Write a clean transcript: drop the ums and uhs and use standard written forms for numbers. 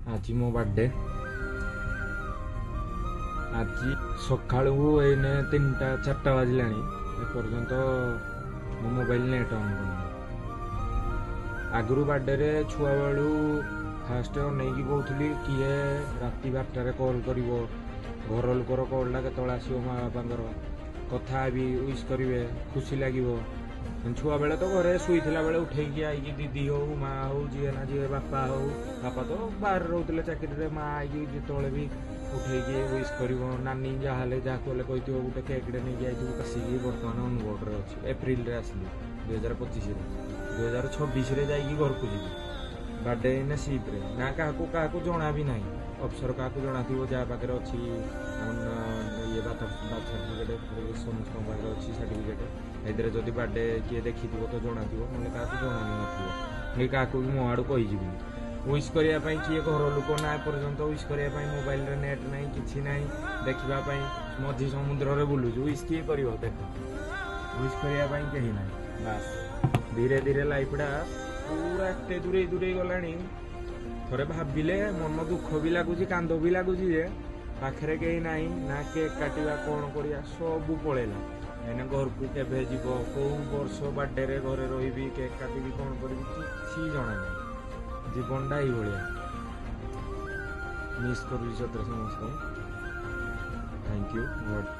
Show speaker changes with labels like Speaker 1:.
Speaker 1: आज मो बर्थडे आज सकाळू एने 3टा 4टा बाजिलानी एपर्यंत मो मोबाइल नेट ऑन आगु बर्थडे रे छुआ बेलू फास्ट नहीं कहूली किए राति 12टार कॉल कर घर लोकर कॉलटा के आसो माँ बापा कथा भी विश करेंगे खुशी लगे छुआ बेले तो घरे शुईला बेले उठेकी आई दीदी हो माँ हो जी ना जी बापा हो बापा तो बाहर रोते चाकरी माँ आई जो भी उठेकी विश कर नानी जहाँ जहाँ कहले कही गोटे केकटे नहीं जाइए कसिकी बर्तमान अनुगुड़ अच्छी एप्रिल आसली 2025 2026 जाइए घर को जी बर्थडे ना सिप्रे ना क्या जना भी ना अफसर क्या जना थी जहाँ पाखे अच्छी ये बात सर्टिफिकेट समस्त पाखे अच्छी सर्टिफिकेट एदरे जदि बर्थडे किए देखी तो जना थी ना क्या जना नहीं क्या भी मो आड़ कही विश करने किए घर लोक ना एपर्यंत विश करने मोबाइल रे नेट ना कि ना देखापी मझी समुद्र में बुलूँ विश किए कर देख विश करने कहीं ना बास धीरे धीरे लाइफटा पूरा एत दूरे दूरे गला थे भाविले मन दुख भी लगुच कांद भी लगुच पाखे कहीं ना ना केक काटा कौन करा सब पलैला कहीं घर को केवे जीव कौ वर्ष बर्थडे रे घरे रही केक काटी कौन करी कि जना नहीं जीवनटा ये मिस कर समस्त थैंक यू गॉड।